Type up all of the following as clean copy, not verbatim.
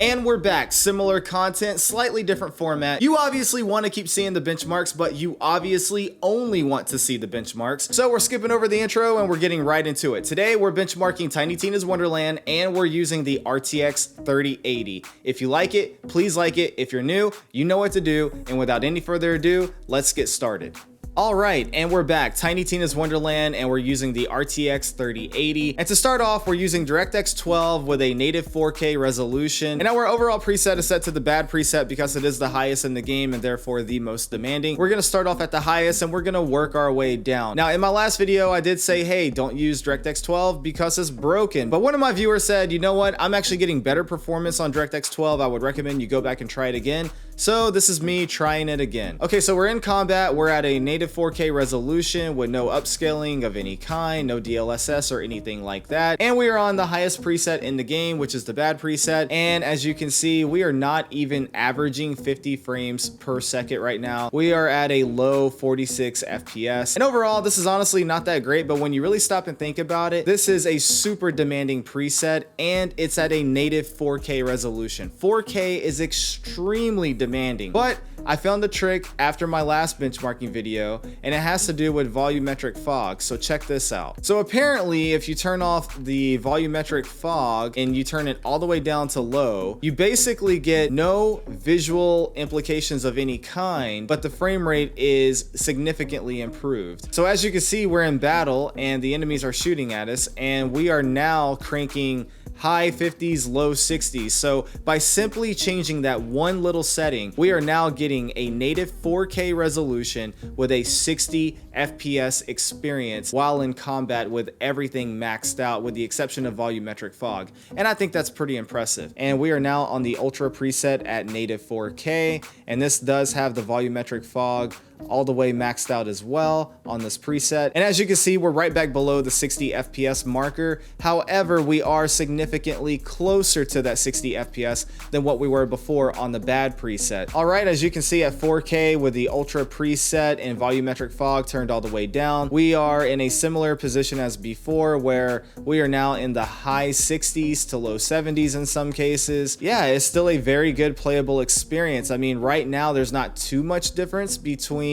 And we're back. Similar content, slightly different format. You obviously want to keep seeing the benchmarks, but you obviously only want to see the benchmarks. So we're skipping over the intro and we're getting right into it. Today we're benchmarking Tiny Tina's Wonderland and we're using the RTX 3080. If you like it, please like it. If you're new, you know what to do. And without any further ado, let's get started. All right, and we're back. Tiny Tina's Wonderland, and we're using the RTX 3080. And to start off, we're using DirectX 12 with a native 4K resolution. And our overall preset is set to the bad preset because it is the highest in the game and therefore the most demanding. We're gonna start off at the highest and we're gonna work our way down. Now, in my last video, I did say, hey, don't use DirectX 12 because it's broken. But one of my viewers said, you know what? I'm actually getting better performance on DirectX 12. I would recommend you go back and try it again. So this is me trying it again. Okay, so we're in combat. We're at a native 4K resolution with no upscaling of any kind, no DLSS or anything like that. And we are on the highest preset in the game, which is the bad preset. And as you can see, we are not even averaging 50 frames per second right now. We are at a low 46 FPS. And overall, this is honestly not that great, but when you really stop and think about it, this is a super demanding preset and it's at a native 4K resolution. 4K is extremely demanding, but I found the trick after my last benchmarking video, and it has to do with volumetric fog. So check this out. So apparently, if you turn off the volumetric fog and you turn it all the way down to low, you basically get no visual implications of any kind, but the frame rate is significantly improved. So as you can see, we're in battle and the enemies are shooting at us, and we are now cranking high 50s, low 60s. So by simply changing that one little setting, we are now getting a native 4K resolution with a 60 FPS experience while in combat with everything maxed out with the exception of volumetric fog. And I think that's pretty impressive. And we are now on the ultra preset at native 4K, and this does have the volumetric fog all the way maxed out as well on this preset. And as you can see, we're right back below the 60 FPS marker. However, we are significantly closer to that 60 FPS than what we were before on the bad preset. All right, as you can see at 4K with the ultra preset and volumetric fog turned all the way down, we are in a similar position as before where we are now in the high 60s to low 70s in some cases. Yeah, it's still a very good playable experience. I mean, right now there's not too much difference between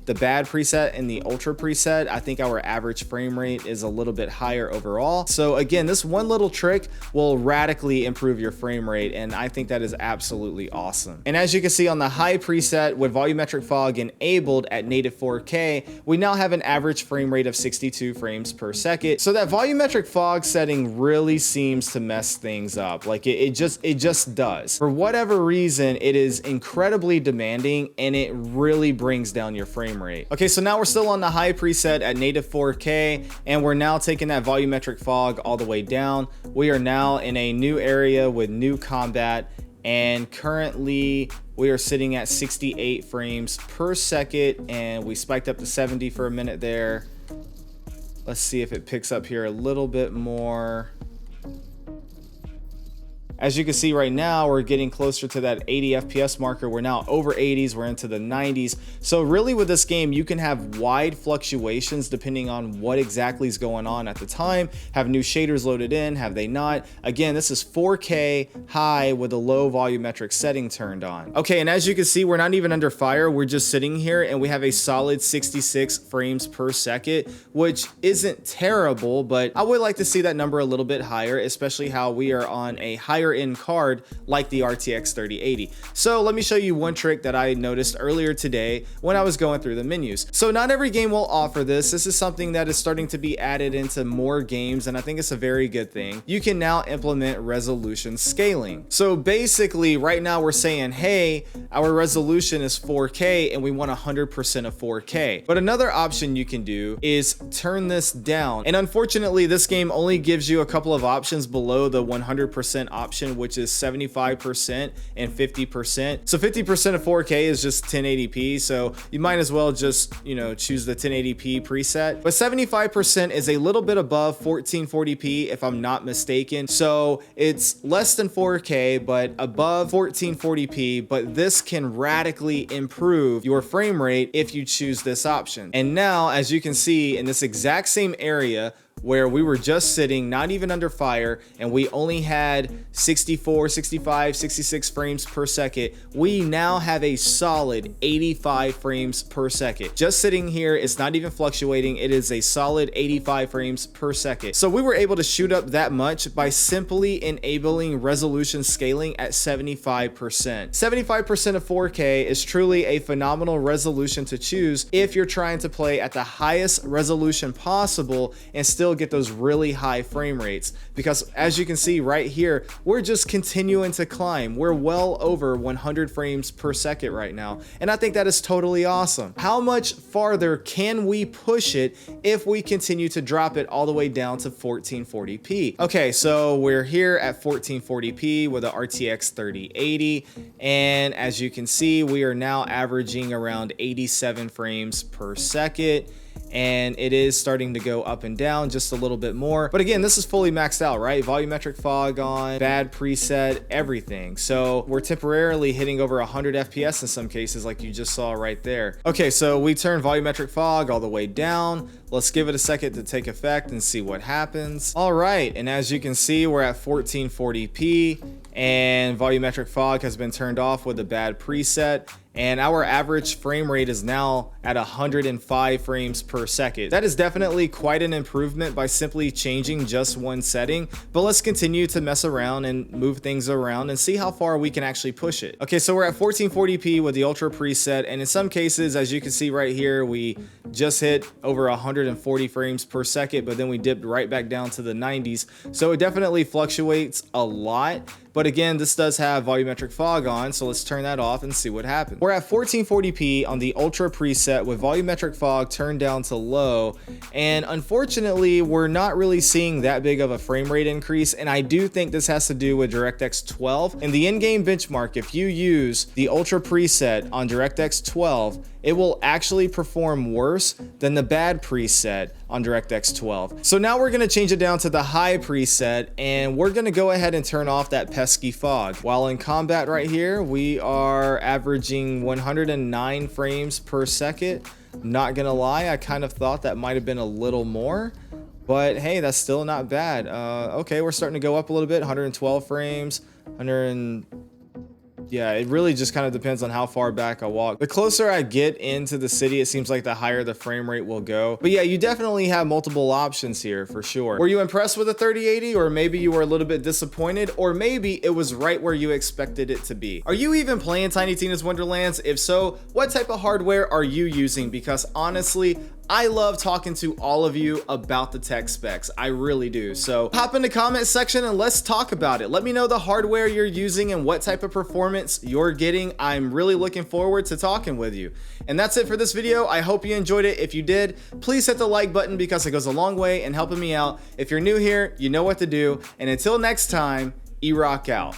the bad preset and the ultra preset. I think our average frame rate is a little bit higher overall. So again, this one little trick will radically improve your frame rate, and I think that is absolutely awesome. And as you can see on the high preset with volumetric fog enabled at native 4K, we now have an average frame rate of 62 frames per second. So that volumetric fog setting really seems to mess things up. Like it just does. For whatever reason, it is incredibly demanding and it really brings down your frame rate. Okay, so now we're still on the high preset at native 4K, and we're now taking that volumetric fog all the way down. We are now in a new area with new combat, and currently we are sitting at 68 frames per second, and we spiked up to 70 for a minute there. Let's see if it picks up here a little bit more. As you can see right now, we're getting closer to that 80 FPS marker. We're now over 80s, we're into the 90s. So really with this game, you can have wide fluctuations depending on what exactly is going on at the time. Have new shaders loaded in, have they not? Again, this is 4K high with a low volumetric setting turned on. Okay, and as you can see, we're not even under fire. We're just sitting here and we have a solid 66 frames per second, which isn't terrible, but I would like to see that number a little bit higher, especially how we are on a higher end card like the RTX 3080. So let me show you one trick that I noticed earlier today when I was going through the menus. So not every game will offer this. This is something that is starting to be added into more games, and I think it's a very good thing. You can now implement resolution scaling. So basically right now we're saying, hey, our resolution is 4K and we want 100% of 4K. But another option you can do is turn this down. And unfortunately, this game only gives you a couple of options below the 100% option, which is 75% and 50%. So 50% of 4K is just 1080p. So you might as well just, choose the 1080p preset. But 75% is a little bit above 1440p if I'm not mistaken. So it's less than 4K, but above 1440p. But this can radically improve your frame rate if you choose this option. And now, as you can see in this exact same area, where we were just sitting not even under fire and we only had 64, 65, 66 frames per second. We now have a solid 85 frames per second. Just sitting here, it's not even fluctuating. It is a solid 85 frames per second. So we were able to shoot up that much by simply enabling resolution scaling at 75%. 75% of 4K is truly a phenomenal resolution to choose if you're trying to play at the highest resolution possible and still get those really high frame rates, because as you can see right here, we're just continuing to climb. We're well over 100 frames per second right now, and I think that is totally awesome. How much farther can we push it if we continue to drop it all the way down to 1440p? Okay, so we're here at 1440p with a RTX 3080, and as you can see, we are now averaging around 87 frames per second, and it is starting to go up and down just a little bit more. But again, this is fully maxed out, right? Volumetric fog on, bad preset, everything. So we're temporarily hitting over 100 FPS in some cases, like you just saw right there. Okay, so we turn volumetric fog all the way down. Let's give it a second to take effect and see what happens. All right, and as you can see, we're at 1440p, and volumetric fog has been turned off with a bad preset, and our average frame rate is now at 105 frames per second. That is definitely quite an improvement by simply changing just one setting, but let's continue to mess around and move things around and see how far we can actually push it. Okay, so we're at 1440p with the ultra preset, and in some cases, as you can see right here, we just hit over 140 frames per second, but then we dipped right back down to the 90s. So it definitely fluctuates a lot. But again, this does have volumetric fog on, so let's turn that off and see what happens. We're at 1440p on the ultra preset with volumetric fog turned down to low, and unfortunately, we're not really seeing that big of a frame rate increase, and I do think this has to do with DirectX 12. In the in-game benchmark, if you use the ultra preset on DirectX 12, it will actually perform worse than the bad preset on DirectX 12. So now we're gonna change it down to the high preset, and we're gonna go ahead and turn off that pesky fog. While in combat right here, we are averaging 109 frames per second. Not gonna lie, I kind of thought that might have been a little more, but hey, that's still not bad. Okay, we're starting to go up a little bit, 112 frames, yeah, it really just kind of depends on how far back I walk. The closer I get into the city, it seems like the higher the frame rate will go. But yeah, you definitely have multiple options here for sure. Were you impressed with the 3080, or maybe you were a little bit disappointed, or maybe it was right where you expected it to be? Are you even playing Tiny Tina's Wonderlands? If so, what type of hardware are you using? Because honestly, I love talking to all of you about the tech specs. I really do. So hop in the comment section and let's talk about it. Let me know the hardware you're using and what type of performance you're getting. I'm really looking forward to talking with you. And that's it for this video. I hope you enjoyed it. If you did, please hit the like button because it goes a long way in helping me out. If you're new here, you know what to do. And until next time, E-Rock out.